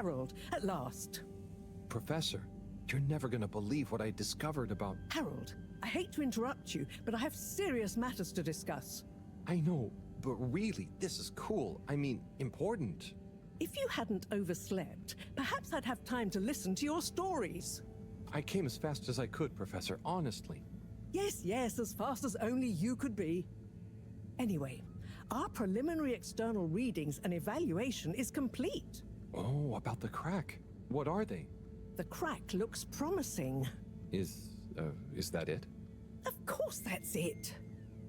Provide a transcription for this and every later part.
Harold, at last. Professor, you're never gonna believe what I discovered about... Harold, I hate to interrupt you, but I have serious matters to discuss. I know, but really, this is cool. I mean, important. If you hadn't overslept, perhaps I'd have time to listen to your stories. I came as fast as I could, Professor, honestly. Yes, yes, as fast as only you could be. Anyway, our preliminary external readings and evaluation is complete. Oh, about the crack. What are they? The crack looks promising. Is that it? Of course that's it.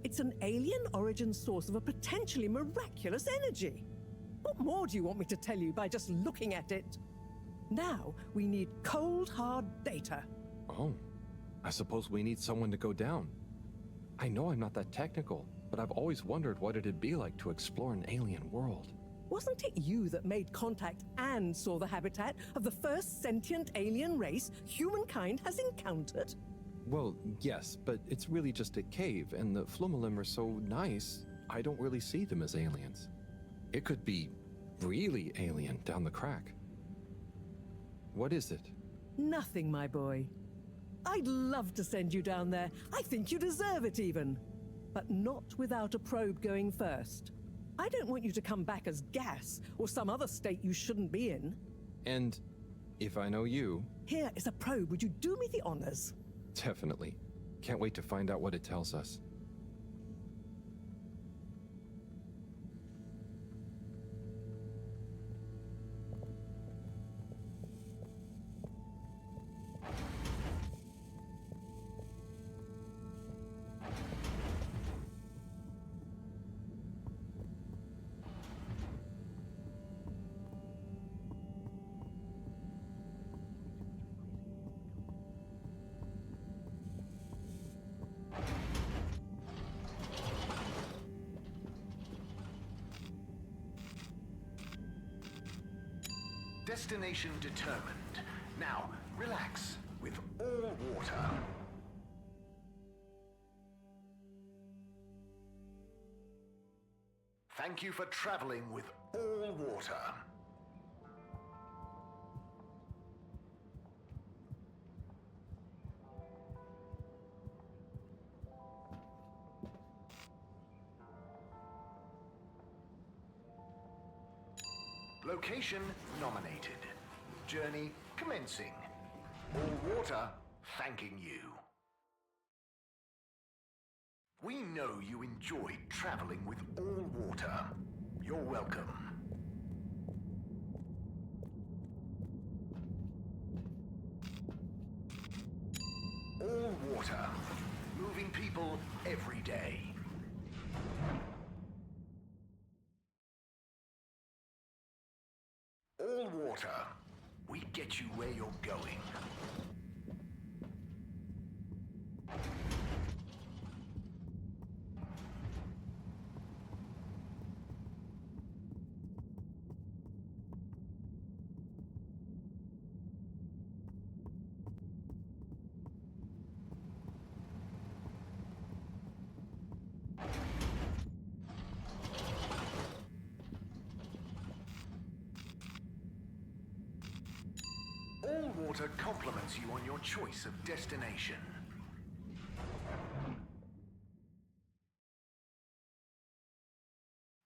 It's an alien origin source of a potentially miraculous energy. What more do you want me to tell you by just looking at it? Now, we need cold, hard data. Oh, I suppose we need someone to go down. I know I'm not that technical, but I've always wondered what it'd be like to explore an alien world. Wasn't it you that made contact and saw the habitat of the first sentient alien race humankind has encountered? Well, yes, but it's really just a cave, and the Flumelum are so nice, I don't really see them as aliens. It could be really alien down the crack. What is it? Nothing, my boy. I'd love to send you down there. I think you deserve it even. But not without a probe going first. I don't want you to come back as gas or some other state you shouldn't be in. And if I know you... Here is a probe. Would you do me the honors? Definitely. Can't wait to find out what it tells us. Destination determined. Now, relax with all water. Thank you for traveling with all water. Location nominated. Journey commencing. All water thanking you. We know you enjoyed traveling with all water. You're welcome. All water. Moving people every day. All water. We get you where you're going. All water compliments you on your choice of destination.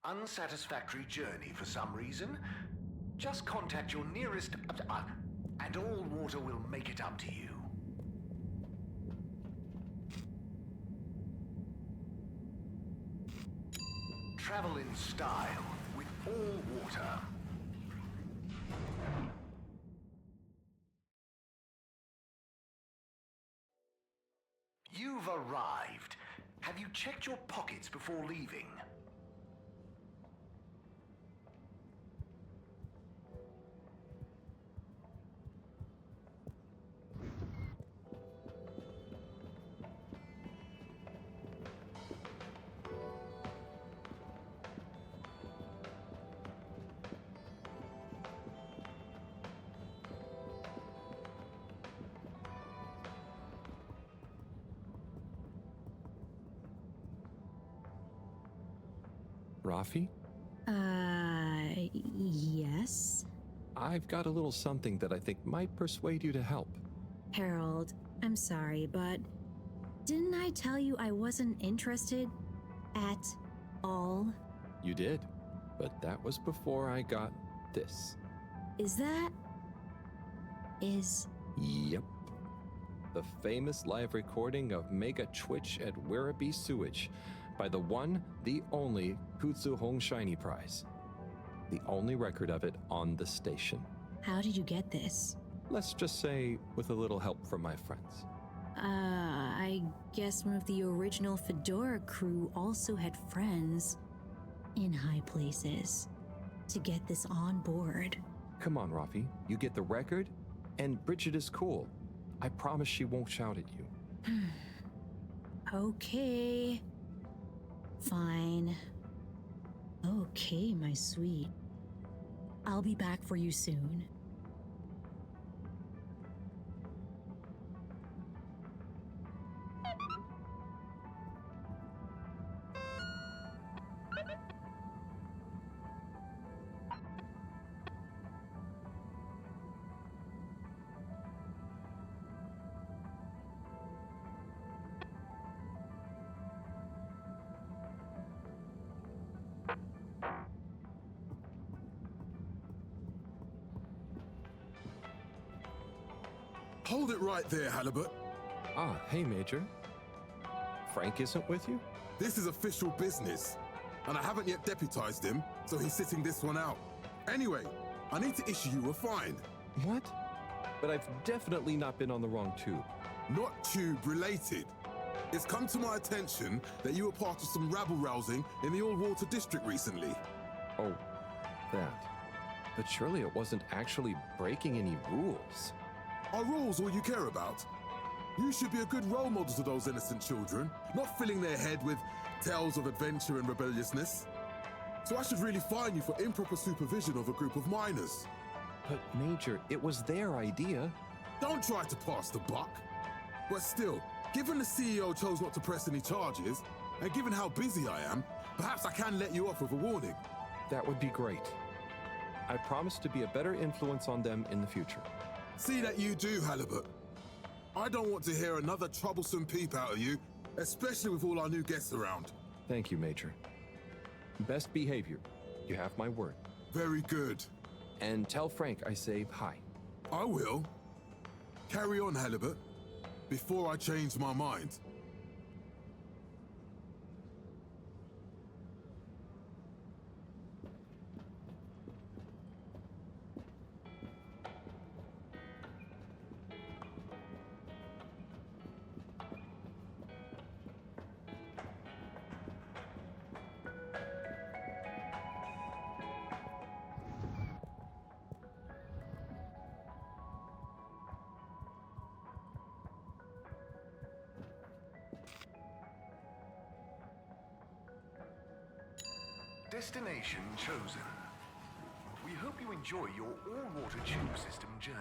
Unsatisfactory journey for some reason? Just contact your nearest... and all water will make it up to you. Travel in style with all water. You've arrived. Have you checked your pockets before leaving? Rafi? Yes? I've got a little something that I think might persuade you to help. Harold, I'm sorry, but didn't I tell you I wasn't interested at all? You did, but that was before I got this. Is... Yep. The famous live recording of Mega Twitch at Werribee Sewage by the one, the only Kutsu Hong Shiny Prize. The only record of it on the station. How did you get this? Let's just say with a little help from my friends. I guess one of the original Fedora crew also had friends in high places to get this on board. Come on, Rafi, you get the record, and Bridget is cool. I promise she won't shout at you. Okay. Fine. Okay, my sweet. I'll be back for you soon. Hold it right there, Hallibut. Ah, hey, Major. Frank isn't with you? This is official business, and I haven't yet deputized him, so he's sitting this one out. Anyway, I need to issue you a fine. What? But I've definitely not been on the wrong tube. Not tube-related. It's come to my attention that you were part of some rabble-rousing in the All-Water District recently. Oh, that. But surely it wasn't actually breaking any rules. Are rules all you care about? You should be a good role model to those innocent children, not filling their head with tales of adventure and rebelliousness. So I should really fine you for improper supervision of a group of minors. But Major, it was their idea. Don't try to pass the buck. But still, given the CEO chose not to press any charges, and given how busy I am, perhaps I can let you off with a warning. That would be great. I promise to be a better influence on them in the future. See that you do, Hallibut. I don't want to hear another troublesome peep out of you, especially with all our new guests around. Thank you, Major. Best behavior. You have my word. Very good. And tell Frank I say hi. I will. Carry on, Hallibut, before I change my mind. Destination chosen. We hope you enjoy your all-water tube system journey.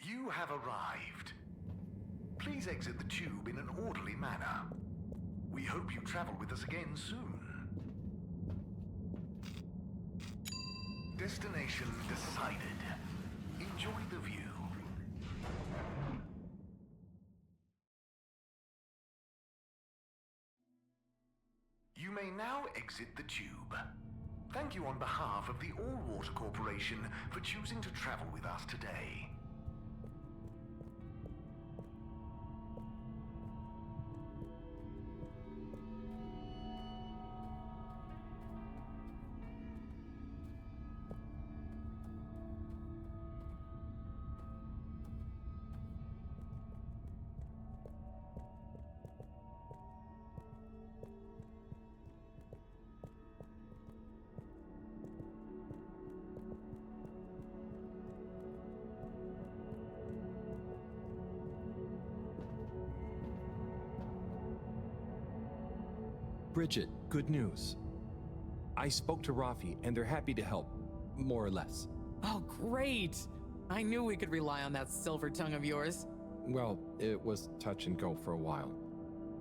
You have arrived. Please exit the tube in an orderly manner. We hope you travel with us again soon. Destination decided. Enjoy the view. You may now exit the tube. Thank you on behalf of the All-Water Corporation for choosing to travel with us today. Bridget, good news. I spoke to Rafi, and they're happy to help, more or less. Oh, great! I knew we could rely on that silver tongue of yours. Well, it was touch and go for a while.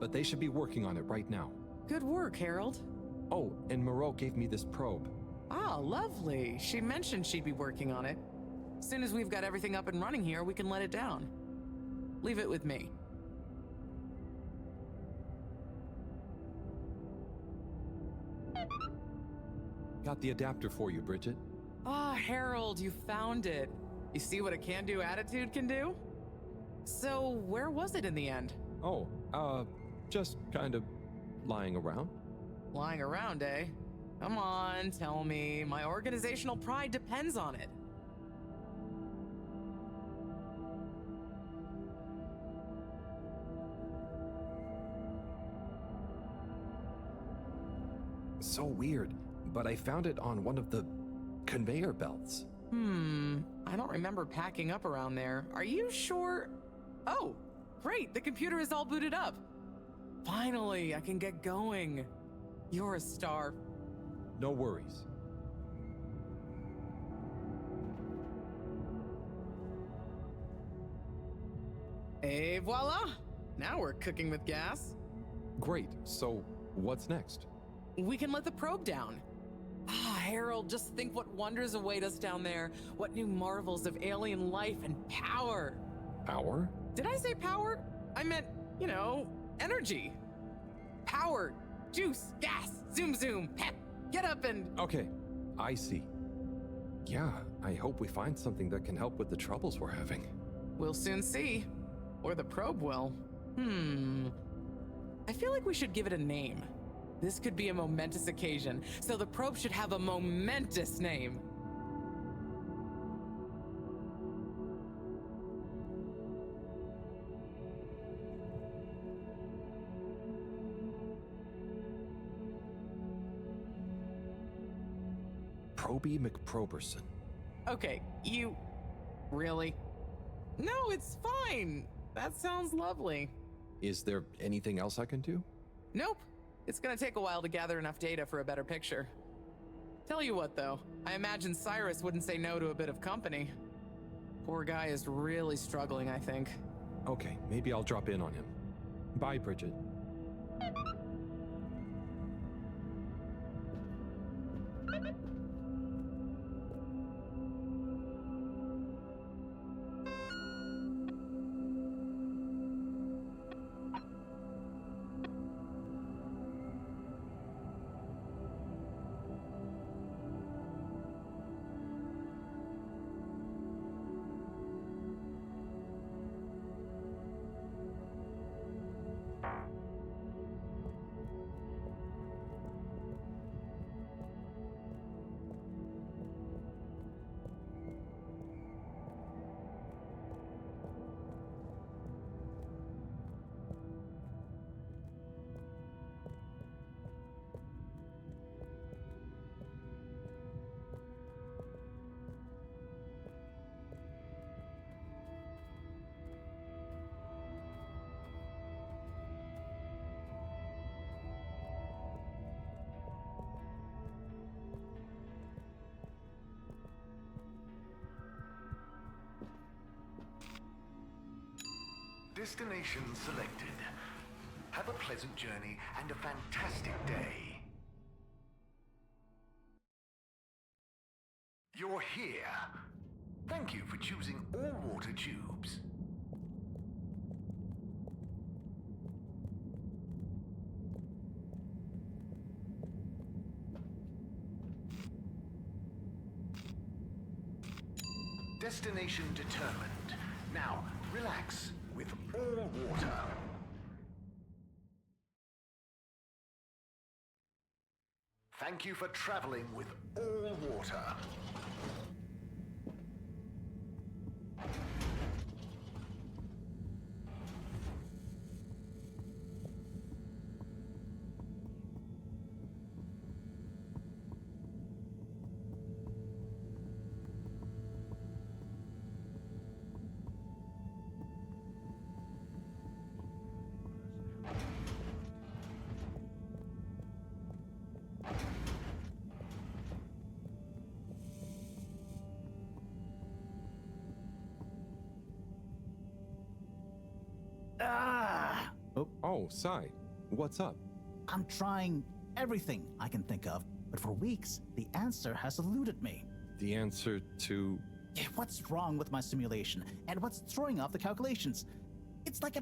But they should be working on it right now. Good work, Harold. Oh, and Moreau gave me this probe. Ah, lovely. She mentioned she'd be working on it. As soon as we've got everything up and running here, we can let it down. Leave it with me. Got the adapter for you, Bridget. Ah, Harold, you found it. You see what a can-do attitude can do? So, where was it in the end? Oh, just kind of lying around. Lying around, eh? Come on, tell me. My organizational pride depends on it. So weird, but I found it on one of the conveyor belts. I don't remember packing up around there. Are you sure? Oh, great, the computer is all booted up. Finally, I can get going. You're a star. No worries. Et voila! Now we're cooking with gas. Great, so what's next? We can let the probe down. Ah, Harold, just think what wonders await us down there. What new marvels of alien life and power. Power? Did I say power? I meant, energy. Power, juice, gas, zoom zoom, pep. Get up and... Okay, I see. Yeah, I hope we find something that can help with the troubles we're having. We'll soon see. Or the probe will. I feel like we should give it a name. This could be a momentous occasion, so the probe should have a momentous name. Proby McProberson. Okay, you... Really? No, it's fine. That sounds lovely. Is there anything else I can do? Nope. It's gonna take a while to gather enough data for a better picture. Tell you what, though. I imagine Cyrus wouldn't say no to a bit of company. Poor guy is really struggling, I think. Okay, maybe I'll drop in on him. Bye, Bridget. Destination selected. Have a pleasant journey and a fantastic day. You're here. Thank you for choosing all water tubes. Destination determined. Now, relax with all water. Thank you for traveling with all water. Oh, Sai, what's up? I'm trying everything I can think of, but for weeks, the answer has eluded me. The answer to. What's wrong with my simulation, and what's throwing off the calculations? It's like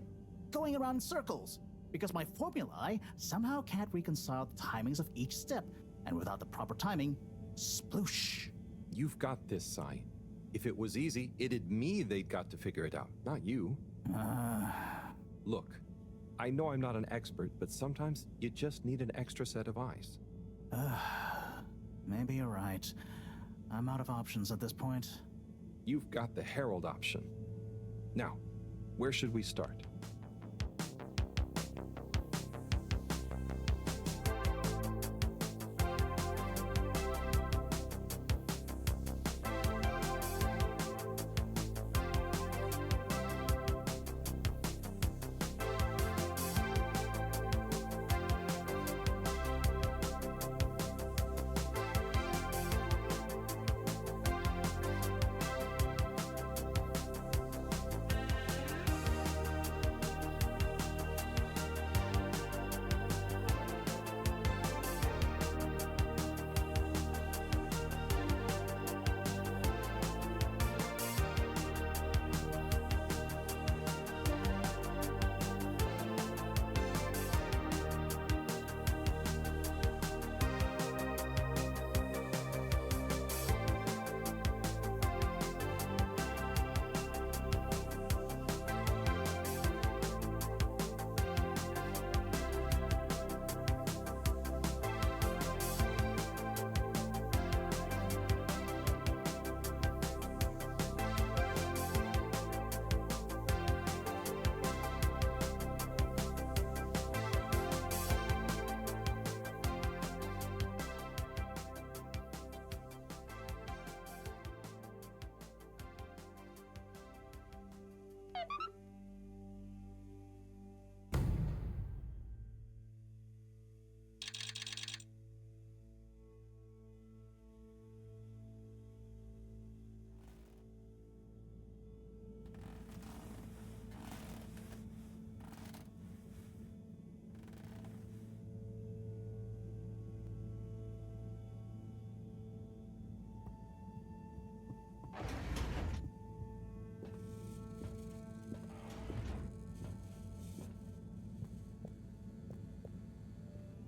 going around in circles, because my formulae somehow can't reconcile the timings of each step, and without the proper timing, sploosh. You've got this, Sai. If it was easy, it'd me they'd got to figure it out, not you. Look, I know I'm not an expert, but sometimes you just need an extra set of eyes. Maybe you're right. I'm out of options at this point. You've got the Herald option. Now, where should we start?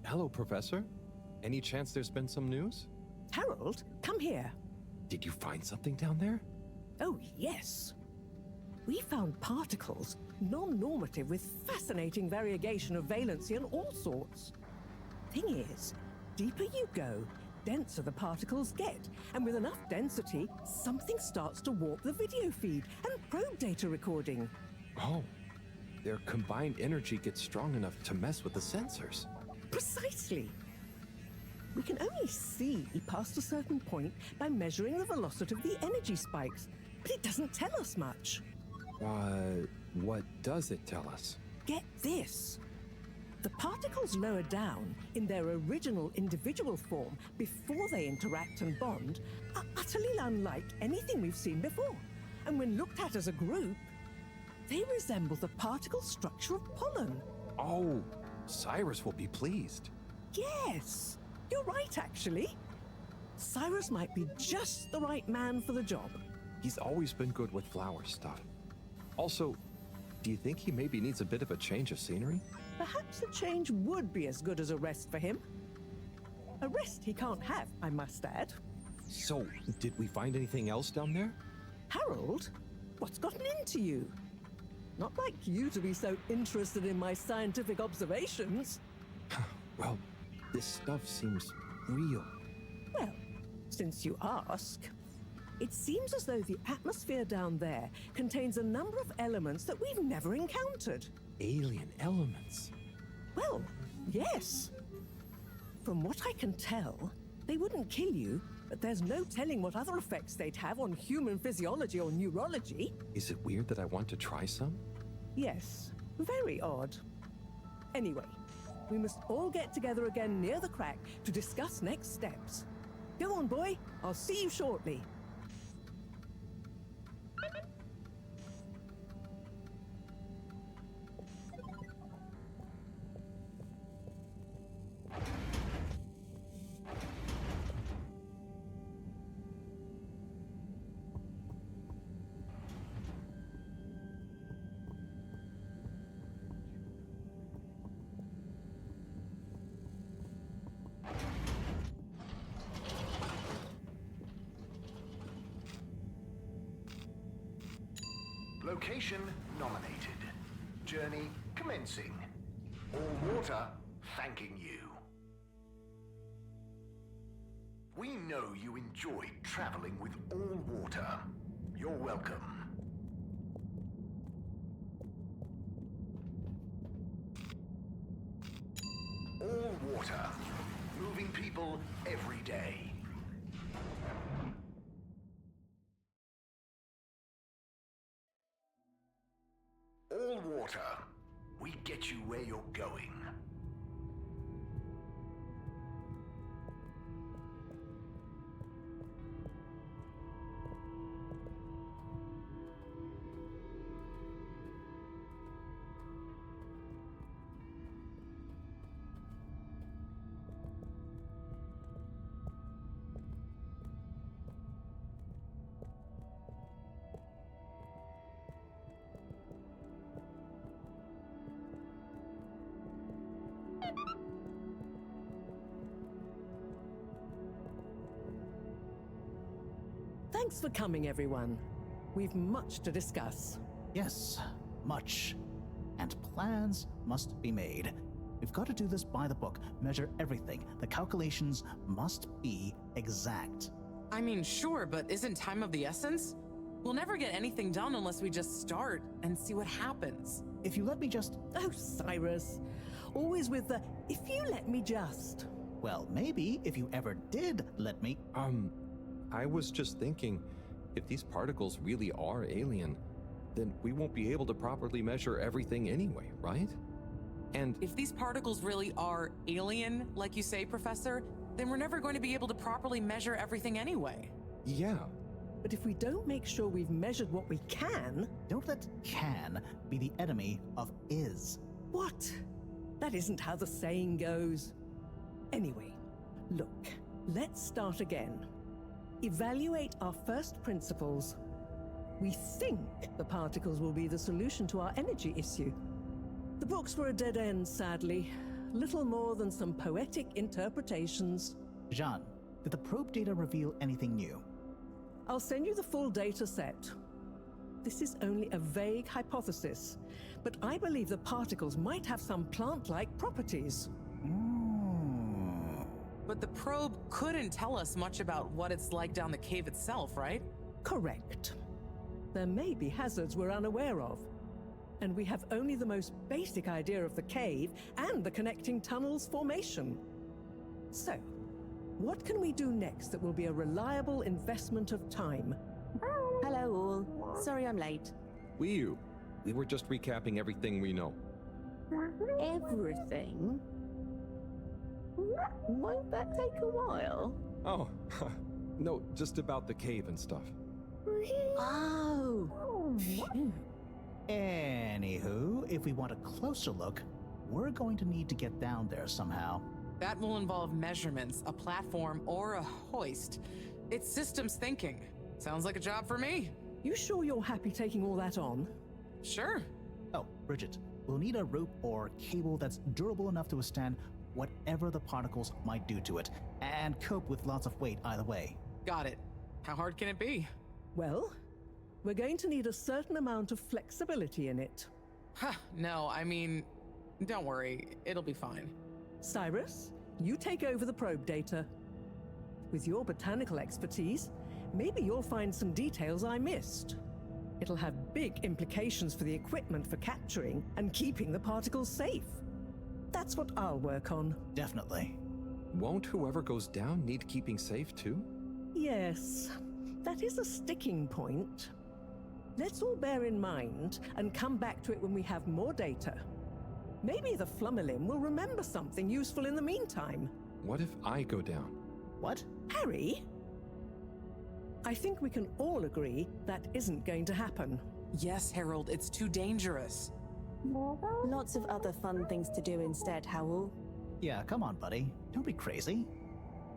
Hello, Professor. Any chance there's been some news? Harold, come here. Did you find something down there? Oh, yes. We found particles, non-normative with fascinating variegation of valency and all sorts. Thing is, deeper you go, denser the particles get, and with enough density, something starts to warp the video feed and probe data recording. Oh, their combined energy gets strong enough to mess with the sensors. Precisely. We can only see past a certain point by measuring the velocity of the energy spikes, but it doesn't tell us much. What does it tell us? Get this. The particles lower down in their original individual form before they interact and bond are utterly unlike anything we've seen before. And when looked at as a group, they resemble the particle structure of pollen. Oh, Cyrus will be pleased. Yes, you're right, actually. Cyrus might be just the right man for the job. He's always been good with flower stuff. Also, do you think he maybe needs a bit of a change of scenery? Perhaps a change would be as good as a rest for him. A rest he can't have, I must add. So, did we find anything else down there? Harold, what's gotten into you? Not like you to be so interested in my scientific observations. Well, this stuff seems real. Well, since you ask, it seems as though the atmosphere down there contains a number of elements that we've never encountered. Alien elements. Well, yes. From what I can tell, they wouldn't kill you, but there's no telling what other effects they'd have on human physiology or neurology. Is it weird that I want to try some? Yes, very odd. Anyway, we must all get together again near the crack to discuss next steps. Go on, boy. I'll see you shortly. Location nominated. Journey commencing. All water thanking you. We know you enjoyed traveling with all water. You're welcome. All water. Moving people every day. All water. We get you where you're going. Thanks for coming, everyone. We've much to discuss. Yes, much. And plans must be made. We've got to do this by the book, measure everything. The calculations must be exact. I mean, sure, but isn't time of the essence? We'll never get anything done unless we just start and see what happens. If you let me just... Oh, Cyrus. Always with the, if you let me just. Well, maybe if you ever did let me... I was just thinking, if these particles really are alien, then we won't be able to properly measure everything anyway, right? And If these particles really are alien, like you say, Professor, then we're never going to be able to properly measure everything anyway. yeah, But if we don't make sure we've measured what we can. Don't let can be the enemy of is. What? That isn't how the saying goes. Anyway, look, let's start again. Evaluate our first principles. We think the particles will be the solution to our energy issue. The books were a dead end, sadly. Little more than some poetic interpretations. Jean, did the probe data reveal anything new? I'll send you the full data set. This is only a vague hypothesis, but I believe the particles might have some plant-like properties. But the probe couldn't tell us much about what it's like down the cave itself, right? Correct. There may be hazards we're unaware of, and we have only the most basic idea of the cave and the connecting tunnels formation. So, what can we do next that will be a reliable investment of time? Hello all. Sorry I'm late. we were just recapping everything we know. Everything? Won't that take a while? Oh, no, just about the cave and stuff. Oh. Phew. Anywho, if we want a closer look, we're going to need to get down there somehow. That will involve measurements, a platform, or a hoist. It's systems thinking. Sounds like a job for me. You sure you're happy taking all that on? Sure. Oh, Bridget, we'll need a rope or cable that's durable enough to withstand whatever the particles might do to it, and cope with lots of weight either way. Got it. How hard can it be? Well, we're going to need a certain amount of flexibility in it. No, I mean, don't worry. It'll be fine. Cyrus, you take over the probe data. With your botanical expertise, maybe you'll find some details I missed. It'll have big implications for the equipment for capturing and keeping the particles safe. That's what I'll work on. Definitely. Won't whoever goes down need keeping safe too? Yes, that is a sticking point. Let's all bear in mind and come back to it when we have more data. Maybe the Flummerlim will remember something useful in the meantime. What if I go down? What? Harry? I think we can all agree that isn't going to happen. Yes, Harold, it's too dangerous. Lots of other fun things to do instead, Howell. Yeah, come on, buddy. Don't be crazy.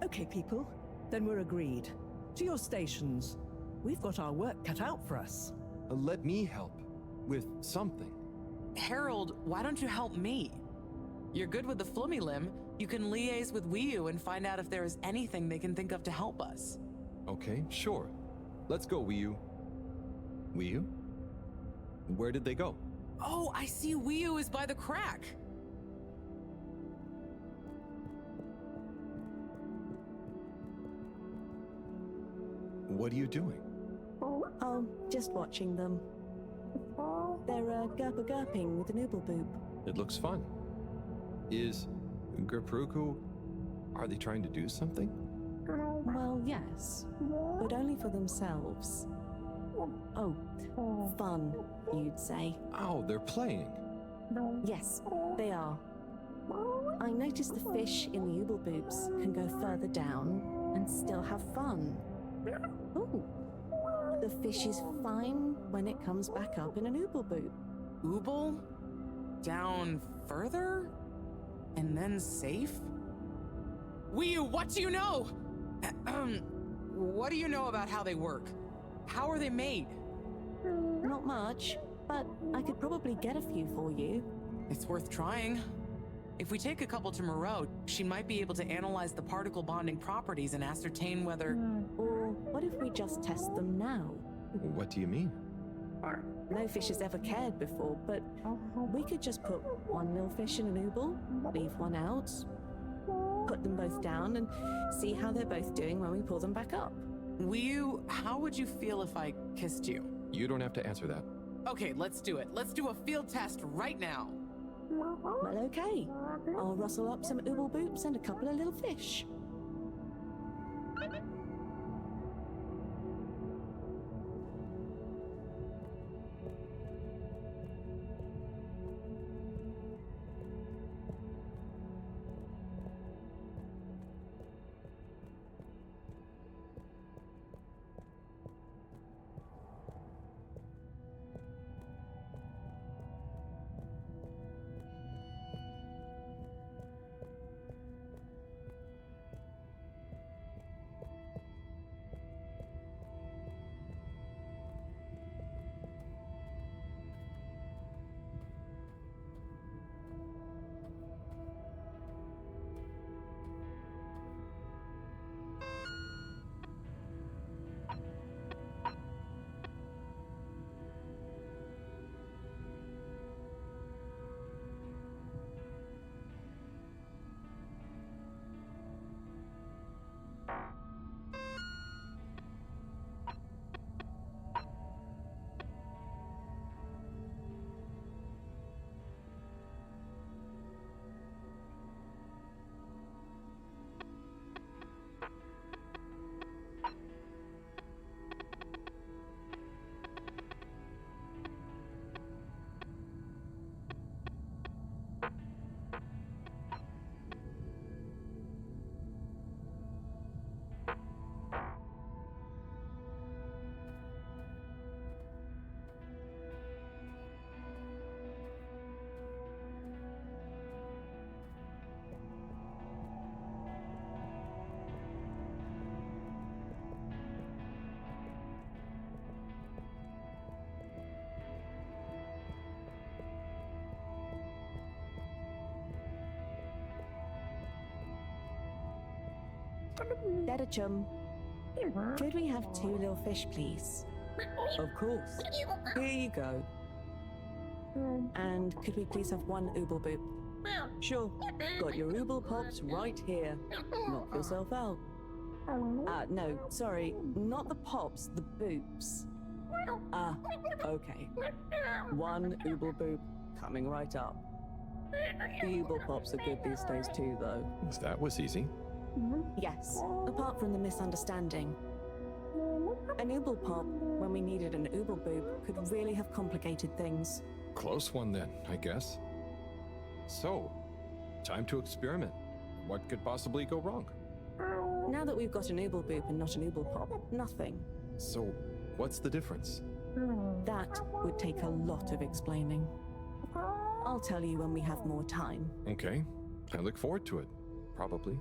Okay, people, then we're agreed. To your stations. We've got our work cut out for us. Let me help with something. Harold, why don't you help me? You're good with the Flummy Limb. You can liaise with Wiyu and find out if there is anything they can think of to help us. Okay, sure. Let's go, Wiyu. Wiyu? Where did they go? Oh, I see Wiu is by the crack. What are you doing? Oh, just watching them. They're gerping with an ooblepoop. It looks fun. Is Gerpruku... Are they trying to do something? Well, yes, but only for themselves. Oh, fun, you'd say. Oh, they're playing. Yes, they are. I noticed the fish in the ooblepoeps can go further down and still have fun. Oh, the fish is fine when it comes back up in an ooblepoep. Ooble? Down further? And then safe? Wiu, what do you know? What do you know about how they work? How are they made? Not much, but I could probably get a few for you. It's worth trying. If we take a couple to Moreau, she might be able to analyze the particle bonding properties and ascertain whether... Or what if we just test them now? What do you mean? No fish has ever cared before, but we could just put one little fish in an ooble, leave one out, put them both down, and see how they're both doing when we pull them back up. Wiu, how would you feel if I kissed you? You don't have to answer that. Okay, let's do it. Let's do a field test right now. Well, okay. I'll rustle up some oobleboops and a couple of little fish. Dedachum, could we have 2 little fish, please? Of course. Here you go. And could we please have 1 oobleboop? Sure. Got your ooble pops right here. Knock yourself out. No, sorry, not the pops, the boops. Okay. 1 ooble boop coming right up. The ooble pops are good these days too, though. That was easy. Yes, apart from the misunderstanding. An ooble pop, when we needed an oobleboop, could really have complicated things. Close one then, I guess. So, time to experiment. What could possibly go wrong? Now that we've got an oobleboop and not an ooble pop, nothing. So, what's the difference? That would take a lot of explaining. I'll tell you when we have more time. Okay, I look forward to it. Probably.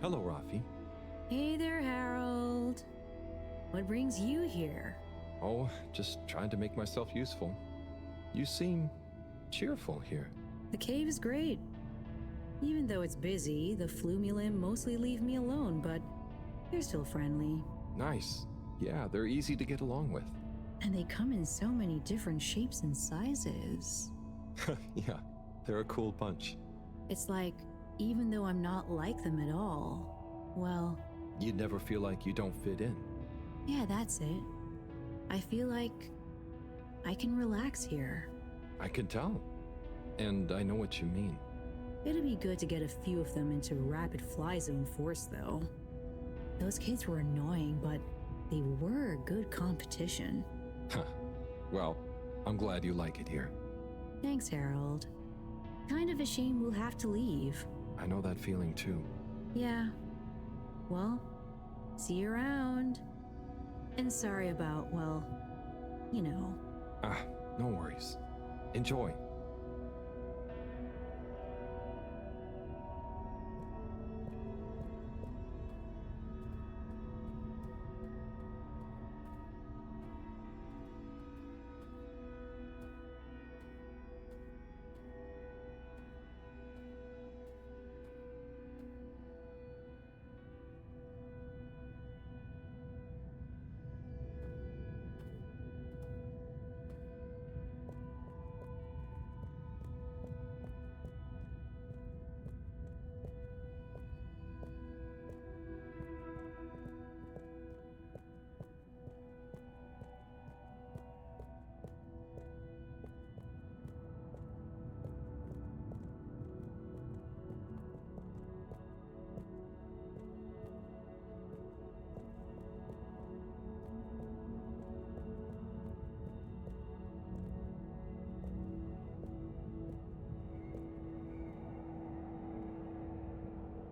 Hello, Rafi. Hey there, Harold. What brings you here? Oh, just trying to make myself useful. You seem cheerful here. The cave is great. Even though it's busy, the Flumulim mostly leave me alone, but they're still friendly. Nice. Yeah, they're easy to get along with. And they come in so many different shapes and sizes. Yeah, they're a cool bunch. It's like, even though I'm not like them at all, well, You'd never feel like you don't fit in. yeah, that's it. I feel like I can relax here. I can tell. And I know what you mean. It'd be good to get a few of them into rapid fly zone force, though. Those kids were annoying, but they were good competition. Huh. Well, I'm glad you like it here. Thanks, Harold. Kind of a shame we'll have to leave. I know that feeling too. Yeah. Well, see you around. And sorry about, well, you know. Ah, no worries. Enjoy.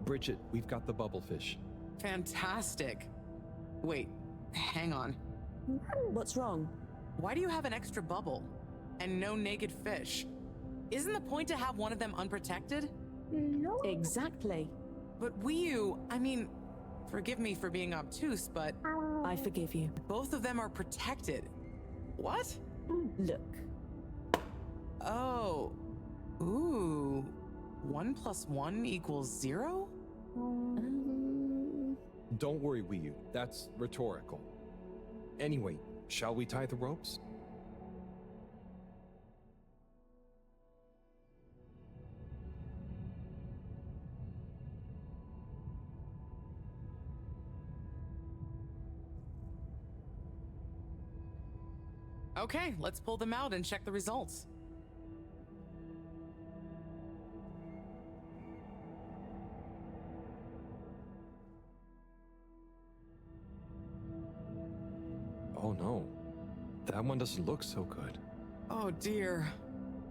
Bridget, we've got the bubblefish. Fantastic. Wait, hang on. What's wrong? Why do you have an extra bubble? And no naked fish? Isn't the point to have one of them unprotected? Exactly. But I mean, forgive me for being obtuse, but I forgive you. both of them are protected. What? Look. Oh. Ooh. 1 + 1 = 0? Don't worry, Wiyu. That's rhetorical. Anyway, shall we tie the ropes? Okay, let's pull them out and check the results. Oh no. That one doesn't look so good. Oh dear.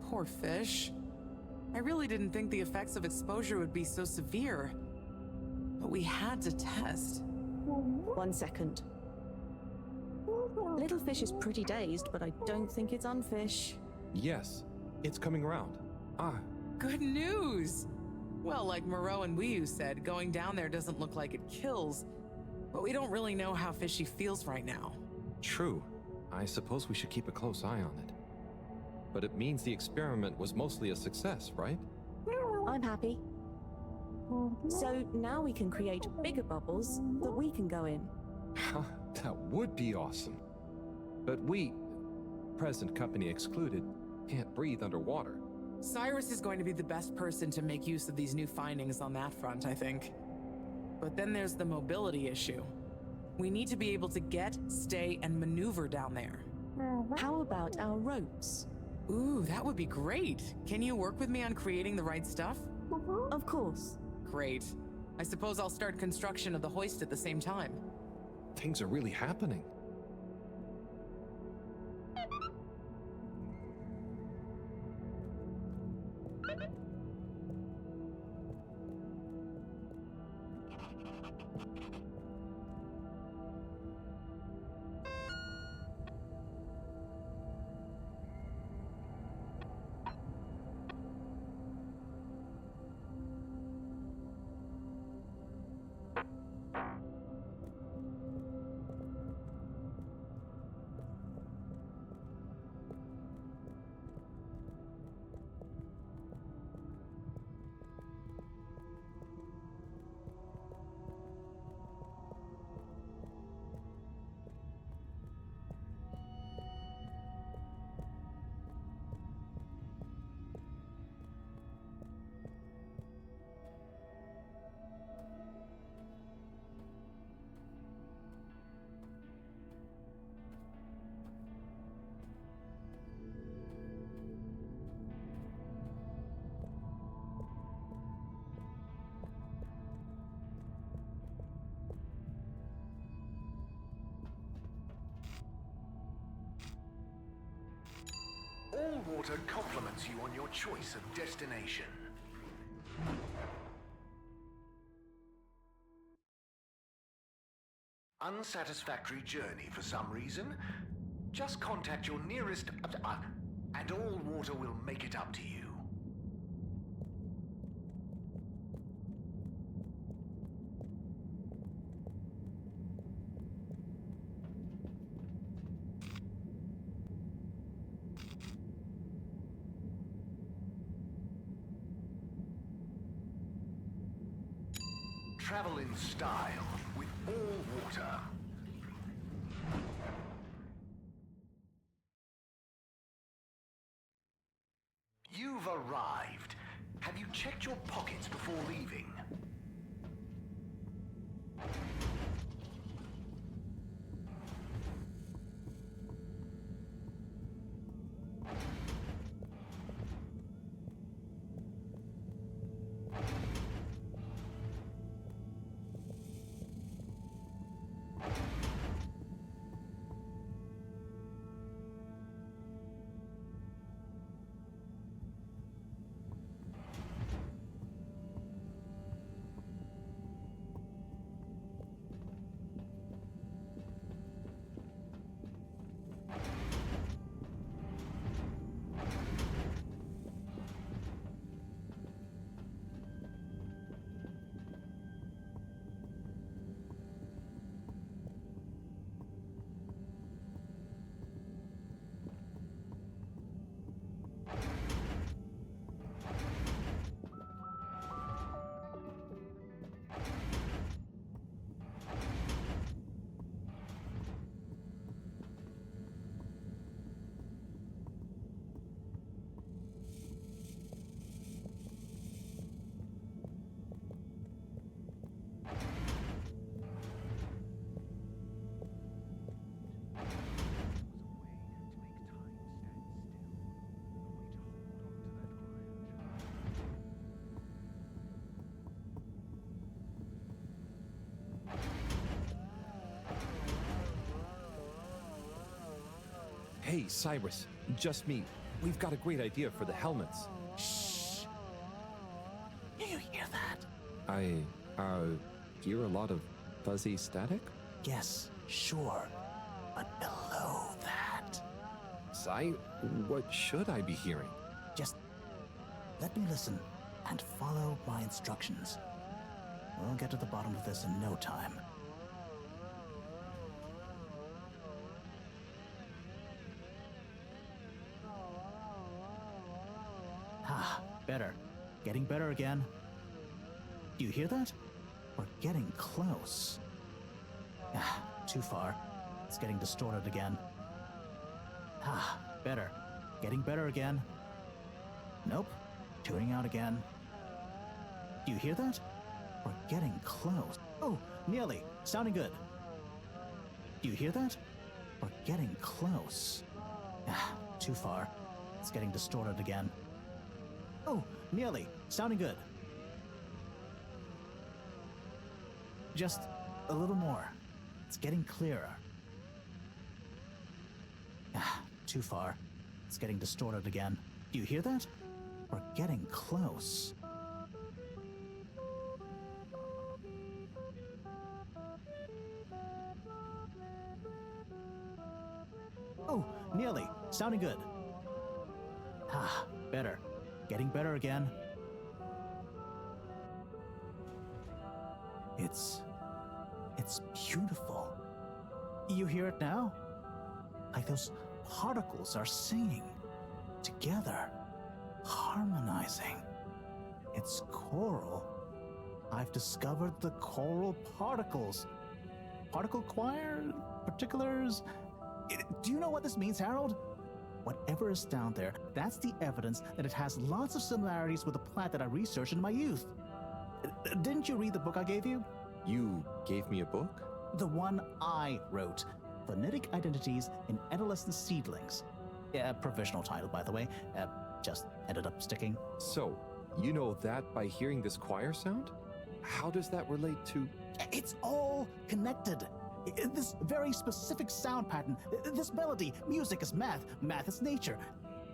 Poor fish. I really didn't think the effects of exposure would be so severe. But we had to test. 1 second. Little fish is pretty dazed, but I don't think it's unfish. Yes, it's coming around. Ah, Good news! Well, like Moreau and Wiyu said, going down there doesn't look like it kills, but we don't really know how fishy feels right now. true. I suppose we should keep a close eye on it. But it means the experiment was mostly a success, right? I'm happy. So now we can create bigger bubbles that we can go in. That would be awesome. But we, present company excluded, can't breathe underwater. Cyrus is going to be the best person to make use of these new findings on that front, I think. But then there's the mobility issue. We need to be able to get, stay, and maneuver down there. How about our ropes? Ooh, that would be great. Can you work with me on creating the right stuff? Of course. Great. I suppose I'll start construction of the hoist at the same time. Things are really happening. water compliments you on your choice of destination. Unsatisfactory journey for some reason? Just contact your nearest... and all water will make it up to you. Travel in style with all water. You've arrived. Have you checked your pockets before leaving? Hey, Cyrus, just me. We've got a great idea for the helmets. Shh. Do you hear that? I, hear a lot of fuzzy static? Yes, sure. But below that, Cy, what should I be hearing? just let me listen and follow my instructions. We'll get to the bottom of this in no time. Ah, better. Getting better again. Do you hear that? We're getting close. Ah, too far. It's getting distorted again. Ah, better. Getting better again. Nope. Tuning out again. Do you hear that? We're getting close. Oh, nearly. Sounding good. Do you hear that? We're getting close. Ah, too far. It's getting distorted again. Oh, nearly. Sounding good. Just a little more. It's getting clearer. Ah, too far. It's getting distorted again. Do you hear that? We're getting close. Oh, nearly. Sounding good. Ah, better. Getting better again. It's beautiful. You hear it now? Like those particles are singing together, harmonizing. It's choral. I've discovered the choral particles. Particle choir? Particulars? Do you know what this means, Harold? Whatever is down there, that's the evidence that it has lots of similarities with the plant that I researched in my youth. Didn't you read the book I gave you? You gave me a book? The one I wrote. Phonetic Identities in Adolescent Seedlings. Provisional title, by the way. Just ended up sticking. So, you know that by hearing this choir sound? How does that relate to... It's all connected. This very specific sound pattern, this melody, music is math, math is nature.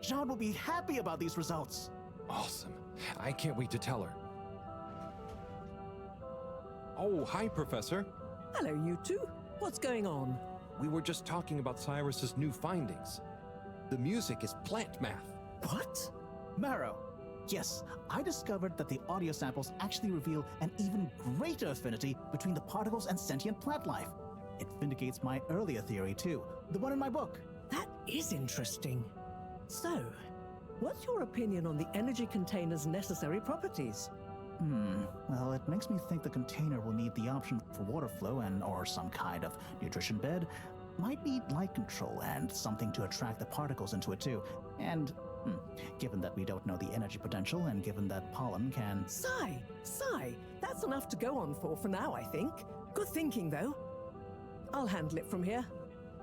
Jean will be happy about these results. Awesome. I can't wait to tell her. Oh, hi, Professor. Hello, you two. What's going on? We were just talking about Cyrus's new findings. The music is plant math. What? Marrow. Yes, I discovered that the audio samples actually reveal an even greater affinity between the particles and sentient plant life. It vindicates my earlier theory, too, the one in my book. That is interesting. So, what's your opinion on the energy container's necessary properties? Well, it makes me think the container will need the option for water flow and or some kind of nutrition bed. Might need light control and something to attract the particles into it too. And, given that we don't know the energy potential and given that pollen can... Sigh! That's enough to go on for now, I think. Good thinking, though. I'll handle it from here.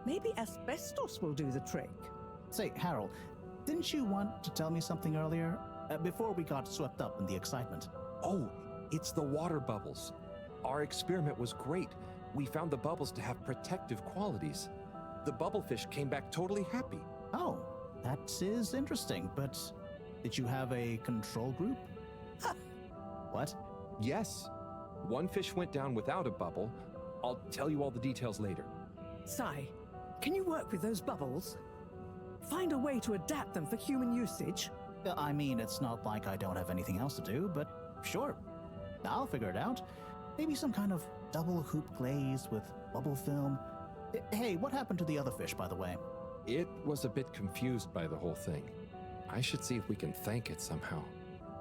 Maybe asbestos will do the trick. Say, Harold, didn't you want to tell me something earlier? Before we got swept up in the excitement. Oh, it's the water bubbles. Our experiment was great. We found the bubbles to have protective qualities. The bubblefish came back totally happy. Oh, that is interesting, but did you have a control group? What? Yes. One fish went down without a bubble. I'll tell you all the details later. Sigh, can you work with those bubbles? Find a way to adapt them for human usage? I mean, it's not like I don't have anything else to do, but sure. I'll figure it out. Maybe some kind of double hoop glaze with bubble film. Hey, what happened to the other fish, by the way? It was a bit confused by the whole thing. I should see if we can thank it somehow.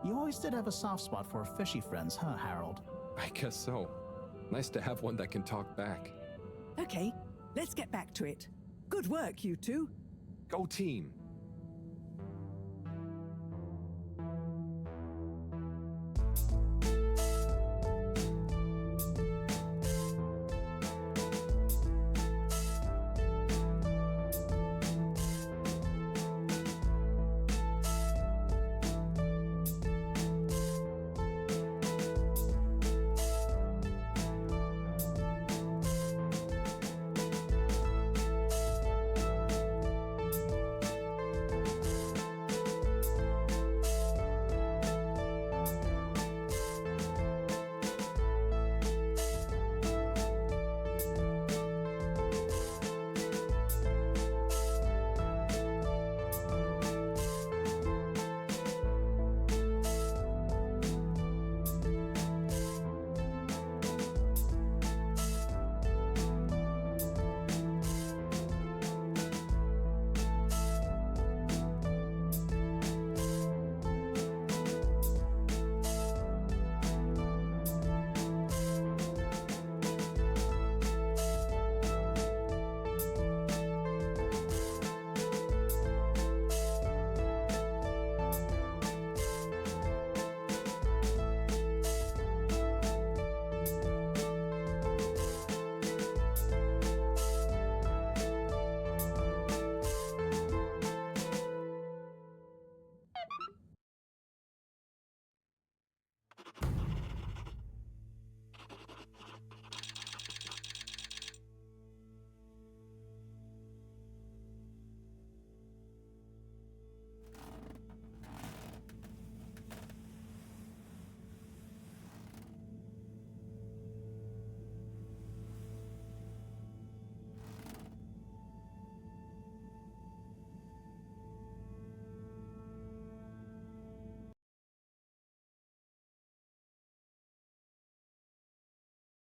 You always did have a soft spot for fishy friends, huh, Harold? I guess so. Nice to have one that can talk back. Okay, let's get back to it. Good work, you two. Go team!